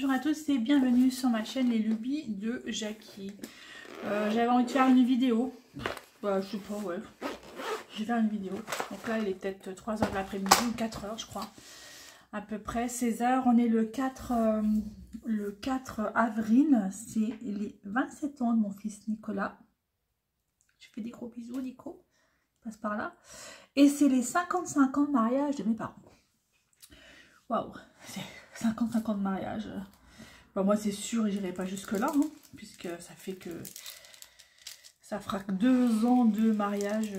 bonjour à tous et bienvenue sur ma chaîne Les Lubies de Jackie. J'avais envie de faire une vidéo. Bah, je sais pas, ouais. Je vais faire une vidéo. Donc là, il est peut-être 3 h de l'après-midi ou 4 h, je crois. À peu près 16 h. On est le 4 avril. C'est les 27 ans de mon fils Nicolas. Je fais des gros bisous, Nico. Il passe par là. Et c'est les 55 ans de mariage de mes parents. Waouh, c'est 55 ans de mariage. Bon, moi, c'est sûr, j'irai pas jusque-là, hein, puisque ça fait que ça fera que 2 ans de mariage.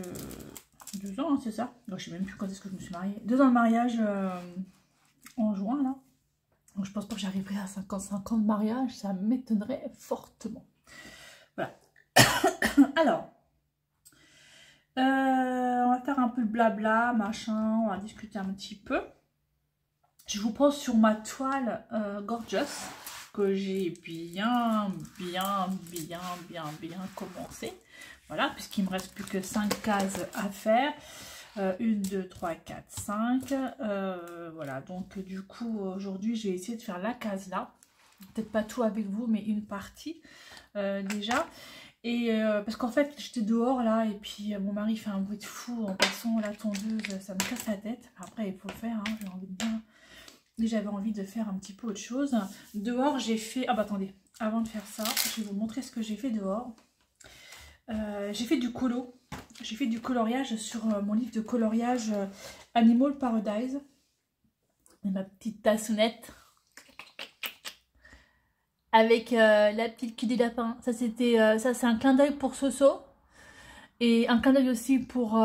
2 ans, hein, c'est ça? Non, je sais même plus quand est-ce que je me suis mariée. 2 ans de mariage en juin, là. Donc, je pense pas que j'arriverai à 55 ans de mariage. Ça m'étonnerait fortement. Voilà. Alors, on va faire un peu de blabla, machin. On va discuter un petit peu. Je vous pose sur ma toile Gorgeous que j'ai bien commencé. Voilà, puisqu'il me reste plus que 5 cases à faire. 1, 2, 3, 4, 5. Voilà, donc du coup, aujourd'hui, j'ai essayé de faire la case là. Peut-être pas tout avec vous, mais une partie déjà. Et parce qu'en fait, j'étais dehors là, et puis mon mari fait un bruit de fou en passant la tondeuse. Ça me casse la tête. Après, il faut le faire, hein, j'ai envie de bien... J'avais envie de faire un petit peu autre chose. Dehors, j'ai fait... Ah bah attendez, avant de faire ça, je vais vous montrer ce que j'ai fait dehors. J'ai fait du colo. J'ai fait du coloriage sur mon livre de coloriage Animal Paradise. Et ma petite tassonnette. Avec la petite queue du lapin. Ça, c'était, ça c'est un clin d'œil pour Soso. Et un clin d'œil aussi pour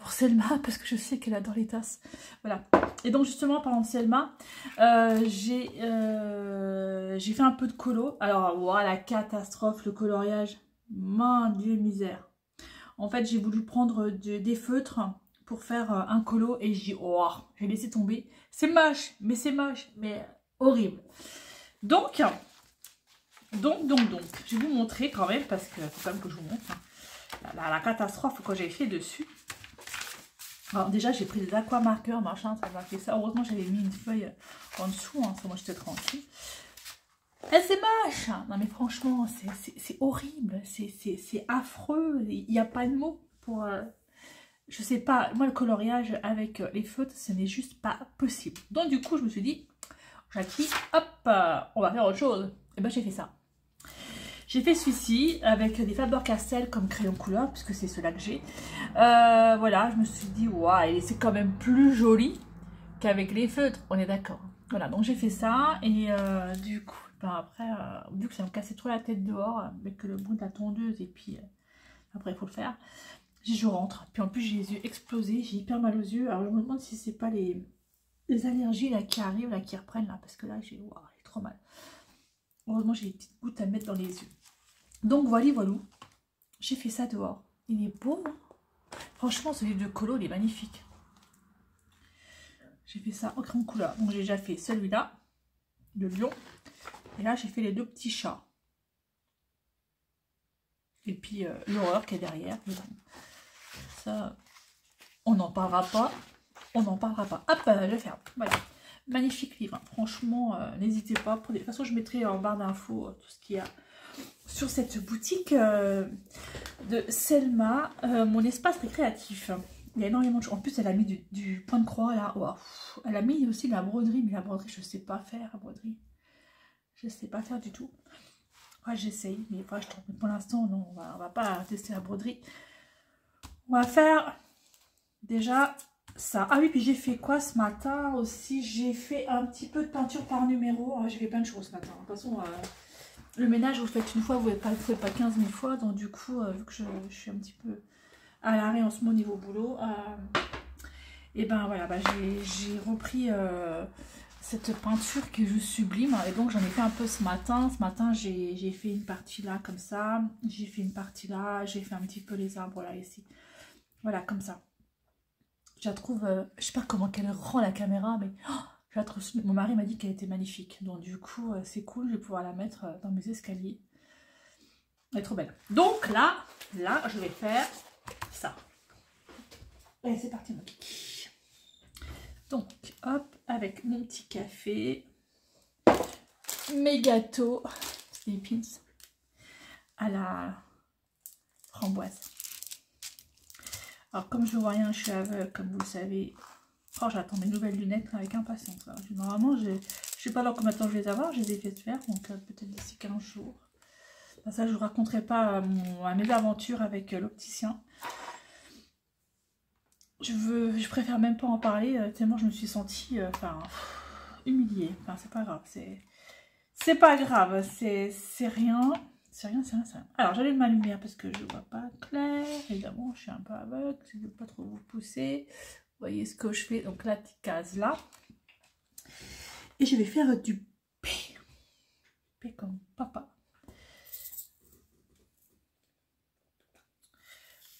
Selma, parce que je sais qu'elle adore les tasses. Voilà. Et donc justement, parlant de Selma, j'ai fait un peu de colo. Alors, wow, la catastrophe, le coloriage. Mon Dieu, misère. En fait, j'ai voulu prendre des feutres pour faire un colo et j'ai laissé tomber. C'est moche, mais horrible. Donc, je vais vous montrer quand même, parce que faut quand même que je vous montre. Hein. La catastrophe que j'ai fait dessus. Alors déjà j'ai pris des aquamarqueurs, machin, ça m'a fait ça. Heureusement j'avais mis une feuille en dessous, hein, moi j'étais tranquille. Et c'est moche. Non mais franchement c'est horrible, c'est affreux, il n'y a pas de mots pour... je sais pas, moi le coloriage avec les feutres ce n'est juste pas possible. Donc du coup je me suis dit, Jackie, hop, on va faire autre chose. Et ben j'ai fait ça. J'ai fait celui-ci avec des Faber-Castell comme crayon couleur, puisque c'est ceux-là que j'ai. Voilà, je me suis dit, waouh, c'est quand même plus joli qu'avec les feutres, on est d'accord. Voilà, donc j'ai fait ça, et du coup, ben après, vu que ça me cassait trop la tête dehors, avec le bruit de la tondeuse, et puis après il faut le faire, je rentre. Puis en plus, j'ai les yeux explosés, j'ai hyper mal aux yeux. Alors je me demande si c'est pas les allergies là qui arrivent, là qui reprennent, là, parce que là, j'ai trop mal. Heureusement, j'ai des petites gouttes à mettre dans les yeux. Donc, voilà. J'ai fait ça dehors. Il est beau, hein. Franchement, ce livre de colo, il est magnifique. J'ai fait ça en crayon couleur. Donc, j'ai déjà fait celui-là, de lion. Et là, j'ai fait les 2 petits chats. Et puis, l'horreur qui est derrière. Ça, on n'en parlera pas. On n'en parlera pas. Hop, je ferme. Voilà. Magnifique livre, franchement, n'hésitez pas. De toute façon, je mettrai en barre d'infos tout ce qu'il y a sur cette boutique de Selma, mon espace récréatif. Il y a énormément de choses. En plus, elle a mis du point de croix là. Wow. Elle a mis aussi la broderie, mais la broderie, je ne sais pas faire. La broderie, je ne sais pas faire du tout. Ouais, j'essaye, mais je trouve. Mais pour l'instant, non, on va pas tester la broderie. On va faire déjà... ça. Ah oui, puis j'ai fait quoi ce matin aussi? J'ai fait un petit peu de peinture par numéro. J'ai fait plein de choses ce matin. De toute façon, le ménage, vous le faites une fois, vous ne faites pas 15 000 fois. Donc du coup, vu que je suis un petit peu à l'arrêt en ce moment niveau boulot, et ben voilà, j'ai repris cette peinture qui est juste sublime. Et donc j'en ai fait un peu ce matin. Ce matin, j'ai fait une partie là comme ça. J'ai fait une partie là. J'ai fait un petit peu les arbres là ici. Voilà, comme ça. Je la trouve, je sais pas comment qu'elle rend la caméra, mais je la trouve, mon mari m'a dit qu'elle était magnifique. Donc du coup, c'est cool, je vais pouvoir la mettre dans mes escaliers. Elle est trop belle. Donc là, je vais faire ça. Et c'est parti, mon kiki. Donc, hop, avec mon petit café. mes gâteaux, les pins à la framboise. Alors comme je vois rien, je suis aveugle, comme vous le savez. Oh, j'attends mes nouvelles lunettes avec impatience. Alors, normalement, je ne sais pas dans combien de temps je vais les avoir, je les ai fait faire, donc peut-être d'ici 15 jours. Enfin, ça, je ne vous raconterai pas mes aventures avec l'opticien. Je préfère même pas en parler, tellement je me suis sentie humiliée. Enfin, c'est pas grave, c'est pas grave, c'est rien. C'est rien. Alors, j'allume ma lumière parce que je vois pas clair. Évidemment, je suis un peu aveugle, je ne veux pas trop vous pousser. Vous voyez ce que je fais, donc la petite case là. Et je vais faire du P. P comme papa.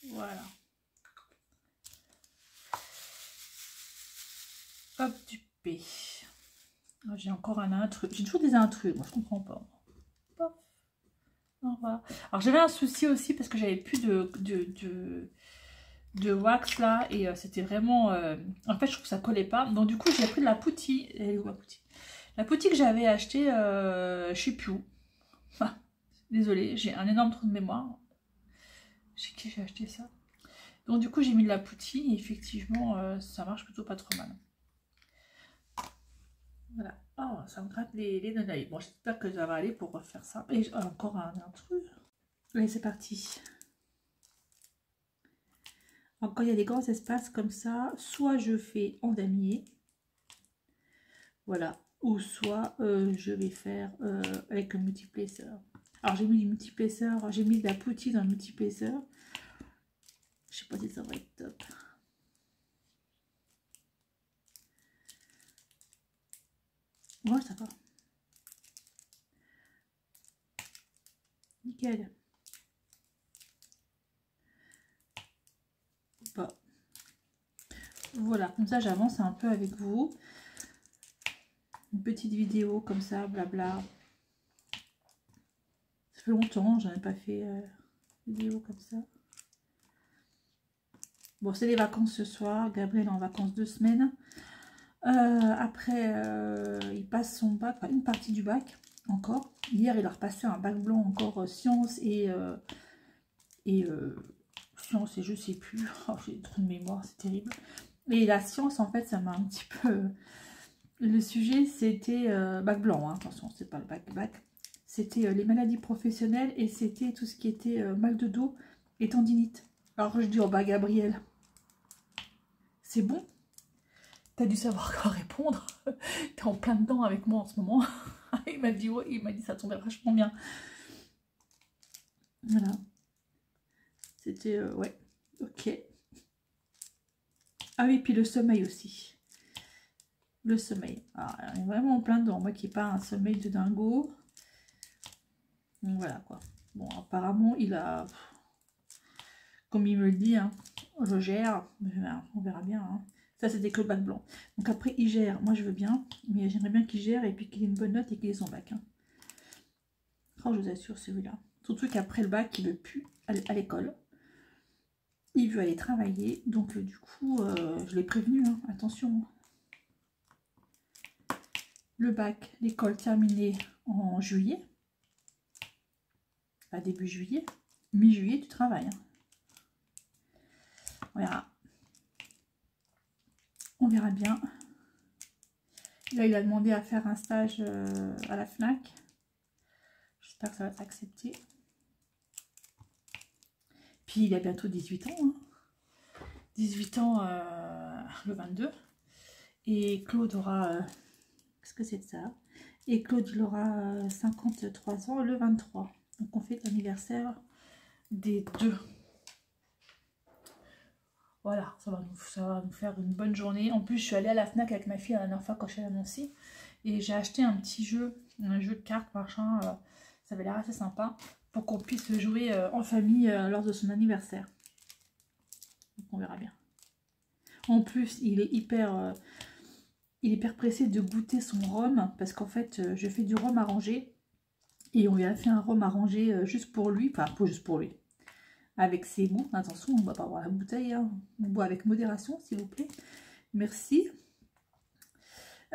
Voilà. Hop, du P. J'ai encore un intrus. J'ai toujours des intrus, moi je comprends pas. Hop. Voilà. Alors j'avais un souci aussi parce que j'avais plus de wax là et c'était vraiment... en fait je trouve que ça collait pas. Donc du coup j'ai pris de la Putty. Elle est où la Putty? La Putty que j'avais achetée, je sais plus où. Ah, désolée, j'ai un énorme trou de mémoire. Chez qui j'ai acheté ça? Donc du coup j'ai mis de la Putty et effectivement ça marche plutôt pas trop mal. Voilà. Oh, ça me gratte les oreilles. Bon, j'espère que ça va aller pour refaire ça. Et encore un truc. Allez, c'est parti. Alors, quand il y a des grands espaces comme ça, soit je fais en damier. Voilà. Ou soit je vais faire avec un multiplaceur. Alors, j'ai mis du multiplaceur. J'ai mis de la Putty dans le multiplaceur. Je sais pas si ça va être top. Ouais, ça va. Nickel. Bah. Voilà, comme ça j'avance un peu avec vous. Une petite vidéo comme ça, blabla. Ça fait longtemps, j'en ai pas fait vidéo comme ça. Bon, c'est les vacances ce soir. Gabriel est en vacances 2 semaines. Après, il passe son bac, enfin, une partie du bac encore. Hier, il a repassé un bac blanc encore sciences et sciences et je sais plus. Oh, j'ai trop de mémoire, c'est terrible. Et la science, en fait, ça m'a un petit peu... Le sujet, c'était bac blanc, hein, attention, c'est pas le bac. C'était les maladies professionnelles et c'était tout ce qui était mal de dos et tendinite. Alors je dis, oh bah Gabriel, c'est bon, t'as dû savoir quoi répondre. T'es en plein dedans avec moi en ce moment. Il m'a dit, ouais, il m'a dit ça tombait vachement bien. Voilà. C'était, ouais, ok. Ah oui, puis le sommeil aussi. Le sommeil. Alors, on est vraiment en plein dedans. Moi qui n'ai pas un sommeil de dingo. Donc voilà quoi. Bon, apparemment, il a... Comme il me le dit, hein, je gère. On verra bien. Hein. Ça, c'était que le bac blanc. Donc après, il gère. Moi, je veux bien. Mais j'aimerais bien qu'il gère et puis qu'il ait une bonne note et qu'il ait son bac. Hein. Oh, je vous assure, celui-là. Surtout qu'après le bac, il ne veut plus aller à l'école. Il veut aller travailler. Donc, du coup, je l'ai prévenu. Hein, attention. Le bac, l'école terminée en juillet. Pas début juillet. Mi-juillet, tu travailles. Hein. On verra. On verra bien. Là, il a demandé à faire un stage à la FNAC. J'espère que ça va être accepté. Puis, il a bientôt 18 ans. Hein. 18 ans le 22. Et Claude aura... Qu'est-ce que c'est de ça? Et Claude, il aura 53 ans le 23. Donc, on fait l'anniversaire des deux. Voilà, ça va nous faire une bonne journée. En plus, je suis allée à la FNAC avec ma fille la dernière fois quand je suis allée à Nancy. Et j'ai acheté un petit jeu, un jeu de cartes, machin. Ça avait l'air assez sympa. Pour qu'on puisse jouer en famille lors de son anniversaire. Donc on verra bien. En plus, il est hyper pressé de goûter son rhum. Parce qu'en fait, je fais du rhum arrangé. Et on lui a fait un rhum arrangé juste pour lui. Enfin, pas juste pour lui. Avec ses goûts. Attention, on ne va pas boire la bouteille. Hein. On boit avec modération, s'il vous plaît. Merci.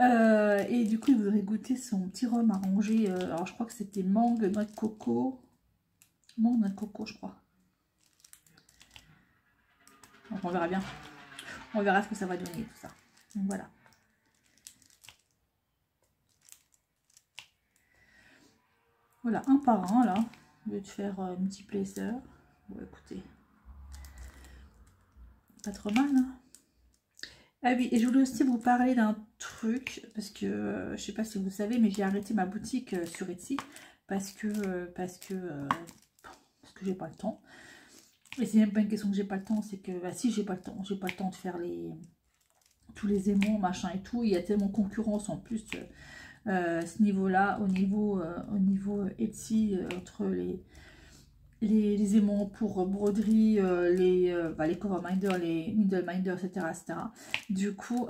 Et du coup, il voudrait goûter son petit rhum arrangé. Alors, je crois que c'était mangue, noix de coco. Mangue, noix de coco, je crois. Donc, on verra bien. On verra ce que ça va donner, tout ça. Donc, voilà. Voilà, un par un, là. Je vais te faire un petit plaisir. Bon, écoutez. Pas trop mal, hein. Ah oui, et je voulais aussi vous parler d'un truc, parce que je sais pas si vous savez, mais j'ai arrêté ma boutique sur Etsy, parce que j'ai pas le temps. Et c'est même pas une question que j'ai pas le temps, c'est que, bah si, j'ai pas le temps. J'ai pas le temps de faire tous les aimants, machin et tout. Il y a tellement de concurrence en plus ce niveau-là, au niveau Etsy, entre les aimants pour broderie, les cover minders, les needle minders, etc. Du coup,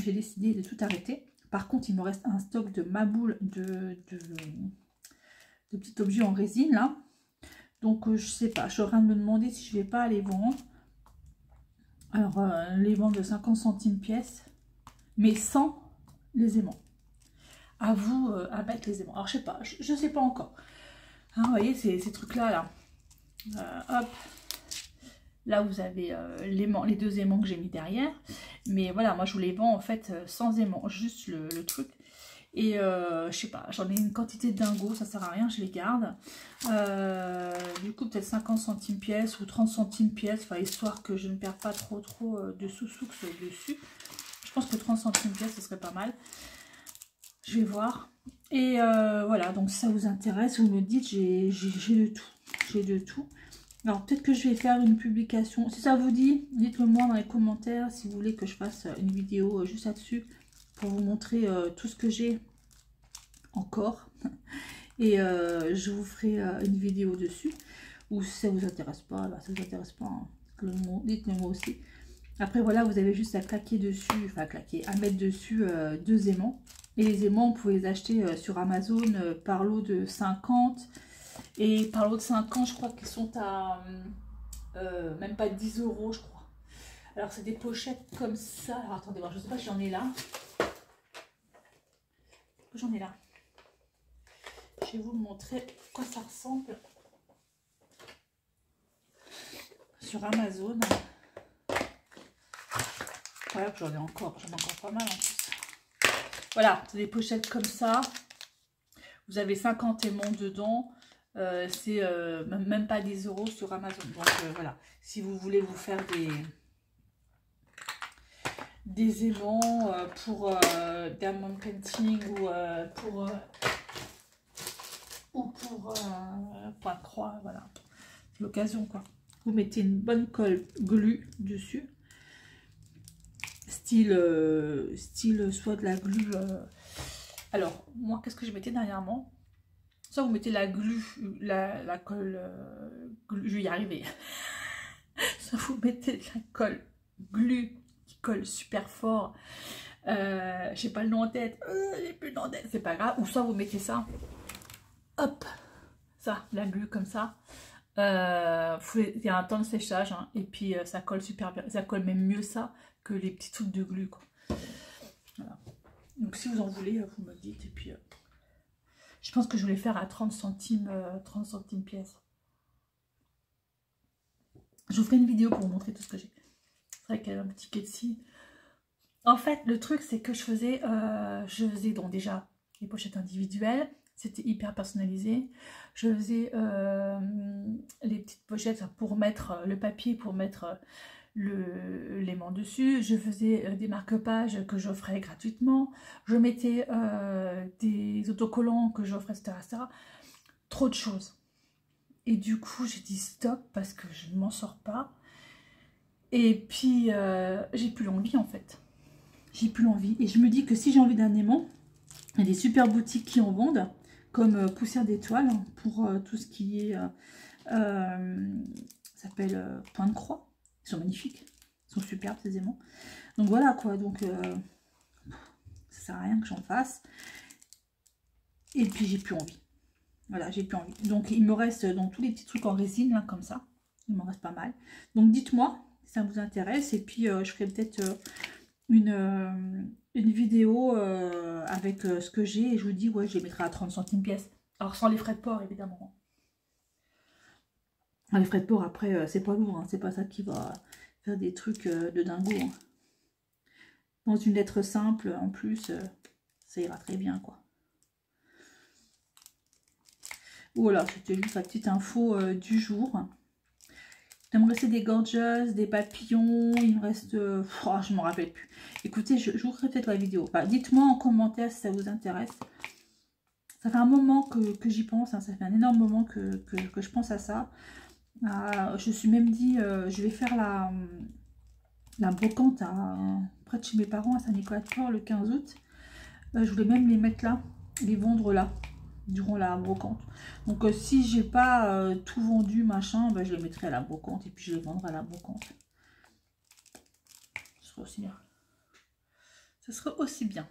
j'ai décidé de tout arrêter. Par contre, il me reste un stock de maboule de petits objets en résine, là. Donc, je sais pas, je suis en train de me demander si je vais pas les vendre. Alors, les vendre de 50 centimes pièce, mais sans les aimants. À vous à mettre les aimants. Alors, je sais pas, je sais pas encore. Hein, vous voyez, ces trucs-là, là. Hop, là vous avez les deux aimants que j'ai mis derrière, mais voilà, moi je vous les vends en fait sans aimants, juste le truc. Et je sais pas, j'en ai une quantité de dingo, ça sert à rien, je les garde. Du coup peut-être 50 centimes pièce ou 30 centimes pièce, enfin histoire que je ne perde pas trop de sous-sous dessus. Je pense que 30 centimes pièce ce serait pas mal. Je vais voir. Et voilà, donc si ça vous intéresse, vous me dites, j'ai de tout. J'ai de tout. Alors peut-être que je vais faire une publication. Si ça vous dit, dites-le moi dans les commentaires si vous voulez que je fasse une vidéo juste là-dessus pour vous montrer tout ce que j'ai encore. Et je vous ferai une vidéo dessus. Ou si ça vous intéresse pas, bah, ça vous intéresse pas, hein, dites-le moi aussi. Après voilà, vous avez juste à claquer dessus, enfin claquer, à mettre dessus deux aimants. Et les aimants, vous pouvez les acheter sur Amazon par lot de 50. Et par lot de 50, je crois qu'ils sont à même pas 10 €, je crois. Alors, c'est des pochettes comme ça. Alors, attendez voir, je sais pas si j'en ai là. J'en ai là. Je vais vous montrer à quoi ça ressemble sur Amazon. Ouais, j'en ai encore pas mal en plus. Voilà, c'est des pochettes comme ça. Vous avez 50 aimants dedans. C'est même pas 10 € sur Amazon. Donc voilà, si vous voulez vous faire des aimants pour diamond painting ou pour point de croix, voilà, c'est l'occasion quoi. Vous mettez une bonne colle glu dessus. Style soit de la glu. Alors, moi, qu'est-ce que je mettais dernièrement? Soit vous mettez la glu, la colle glu, je vais y arriver. Soit vous mettez de la colle glu qui colle super fort. J'ai pas le nom en tête. J'ai plus le nom en tête, c'est pas grave. Ou soit vous mettez ça. Hop, ça, la glu comme ça. Il y a un temps de séchage hein, et puis ça colle super bien. Ça colle même mieux ça que les petits trucs de glu quoi. Voilà. Donc si vous en voulez, vous me dites et puis je pense que je vais les faire à 30 centimes pièce. Je vous ferai une vidéo pour vous montrer tout ce que j'ai. C'est vrai qu'il y a un petit Etsy. En fait, le truc c'est que je faisais donc déjà les pochettes individuelles. C'était hyper personnalisé. Je faisais les petites pochettes pour mettre le papier, pour mettre l'aimant dessus. Je faisais des marque-pages que j'offrais gratuitement. Je mettais des autocollants que j'offrais, etc. Trop de choses. Et du coup, j'ai dit stop parce que je ne m'en sors pas. Et puis, j'ai plus l'envie en fait. J'ai plus l'envie. Et je me dis que si j'ai envie d'un aimant, il y a des super boutiques qui en vendent, comme Poussière d'étoiles, pour tout ce qui est... ça s'appelle Point de Croix. Ils sont magnifiques. Ils sont superbes ces aimants. Donc voilà quoi. Donc, ça sert à rien que j'en fasse. Et puis, j'ai plus envie. Voilà, j'ai plus envie. Donc, il me reste donc tous les petits trucs en résine, là, comme ça. Il m'en reste pas mal. Donc, dites-moi si ça vous intéresse. Et puis, je ferai peut-être une vidéo avec ce que j'ai et je vous dis, ouais, je les mettrai à 30 centimes pièce. Alors sans les frais de port, évidemment. Les frais de port, après, c'est pas lourd, hein, c'est pas ça qui va faire des trucs de dingo. Hein. Dans une lettre simple, en plus, ça ira très bien, quoi. Voilà, c'était juste la petite info du jour. Il me restait des gorgeous, des papillons, il me reste... oh, je ne me rappelle plus. Écoutez, je vous ferai peut-être la vidéo. Enfin, dites-moi en commentaire si ça vous intéresse. Ça fait un moment que j'y pense, hein, ça fait un énorme moment que je pense à ça. Je me suis même dit, je vais faire la brocante près de chez mes parents à Saint-Nicolas-de-Port le 15 août. Je voulais même les mettre là, les vendre là, durant la brocante. Donc si j'ai pas tout vendu, machin, ben, je les mettrai à la brocante et puis je les vendrai à la brocante. Ce serait aussi bien. Ce serait aussi bien.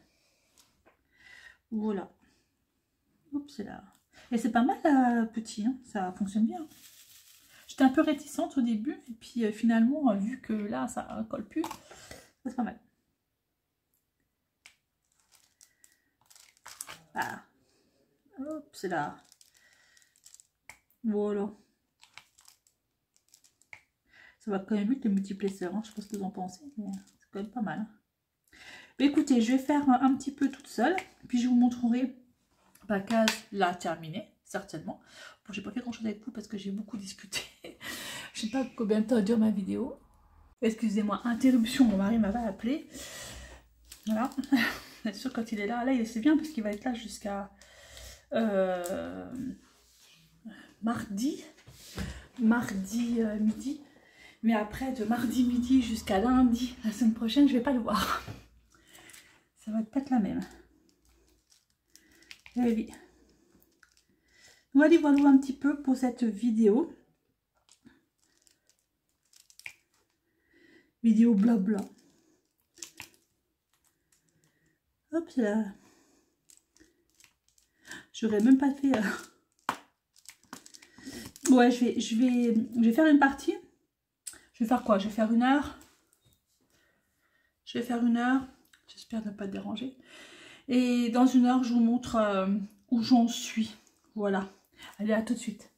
Voilà. Oups, c'est là. Et c'est pas mal petit, hein, ça fonctionne bien. J'étais un peu réticente au début, et puis finalement, vu que là, ça colle plus, c'est pas mal. Ah. Hop, c'est là. Voilà. Ça va quand même vite le multiplesseur, hein. Je sais pas ce que vous en pensez, mais c'est quand même pas mal. Hein. Mais écoutez, je vais faire un petit peu toute seule, puis je vous montrerai ma case là terminée, certainement. Bon, j'ai pas fait grand chose avec vous parce que j'ai beaucoup discuté. Je sais pas combien de temps dure ma vidéo. Excusez-moi, interruption, mon mari m'avait appelé. Voilà. Bien sûr, quand il est là, c'est bien parce qu'il va être là jusqu'à mardi midi. Mais après, de mardi midi jusqu'à lundi, la semaine prochaine, je vais pas le voir. Ça va pas être la même. Eh oui. Voilà, voilà un petit peu pour cette vidéo. Vidéo blabla. Hop, c'est là. J'aurais même pas fait... Ouais, je vais faire une partie. Je vais faire quoi? Je vais faire 1 heure. Je vais faire 1 heure. J'espère ne pas te déranger. Et dans 1 heure, je vous montre où j'en suis. Voilà. Allez, à tout de suite.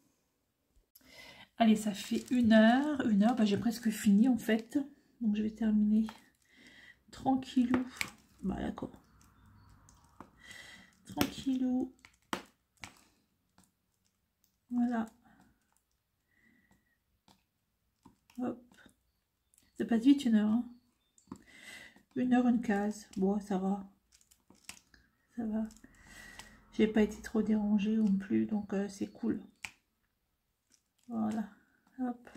Allez, ça fait 1 heure. 1 heure, bah, j'ai presque fini en fait. Donc je vais terminer tranquillou. Bah d'accord. Tranquillou. Voilà. Hop. Ça passe vite 1 heure. Hein. 1 heure, une case. Bon, ça va. Ça va. J'ai pas été trop dérangée non plus, donc c'est cool. Voilà. Hop.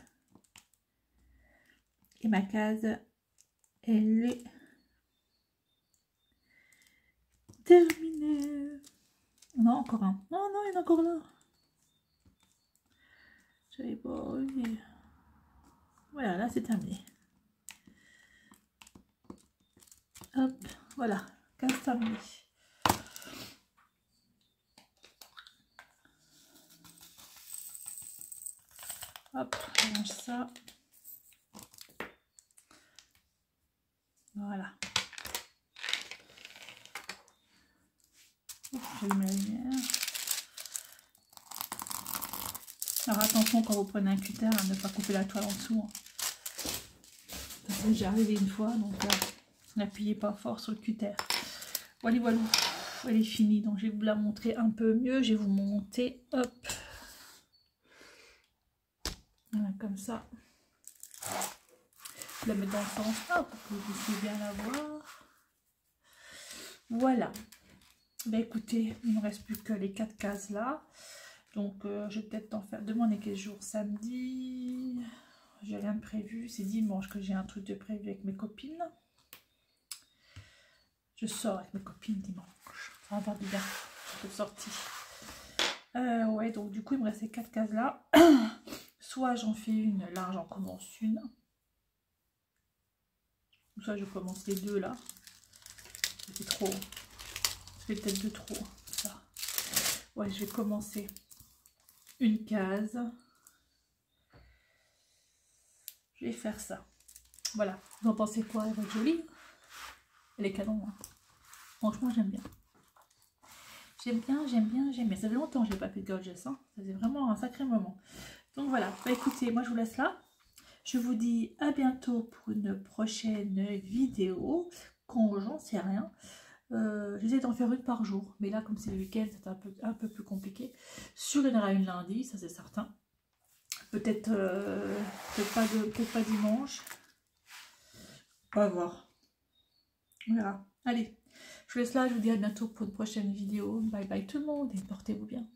Et ma case, elle est terminée. Non, encore un. Non, non, il y en a encore là. J'avais pas... Voilà, là c'est terminé. Hop, voilà. Case terminée. Hop, on range ça. Voilà. J'allume la lumière. Alors attention quand vous prenez un cutter à ne pas couper la toile en dessous. J'ai arrivé une fois, donc n'appuyez pas fort sur le cutter. Voilà, voilà. Elle est finie, donc je vais vous la montrer un peu mieux. Je vais vous monter, hop. Voilà, comme ça. Je la mets dans le sens là pour que vous puissiez bien la voir. Voilà. Bah écoutez, il ne me reste plus que les 4 cases là. Donc je vais peut-être en faire. Demain on est quel jour? Samedi. J'ai rien de prévu. C'est dimanche que j'ai un truc de prévu avec mes copines. Je sors avec mes copines dimanche. Ça va faire du bien. Je suis sortie. Ouais, donc du coup il me reste ces 4 cases là. Soit j'en fais une, là j'en commence une. Soit je commence les 2 là. C'est trop. Ça fait peut-être de trop. Ça. Ouais, je vais commencer une case. Je vais faire ça. Voilà. Vous en pensez quoi? Elle va être jolie. Elle est canon, hein. Franchement, j'aime bien. J'aime bien, j'aime bien, j'aime bien. Ça fait longtemps que je n'ai pas fait de gorgeous, hein. Ça fait vraiment un sacré moment. Donc voilà, bah écoutez, moi je vous laisse là. Je vous dis à bientôt pour une prochaine vidéo. Quand j'en sais rien. J'essaie d'en faire une par jour. Mais là, comme c'est le week-end, c'est un peu plus compliqué. Sûr, il y en aura une lundi, ça c'est certain. Peut-être peut-être pas dimanche. On va voir. On verra. Allez, je vous laisse là. Je vous dis à bientôt pour une prochaine vidéo. Bye bye tout le monde et portez-vous bien.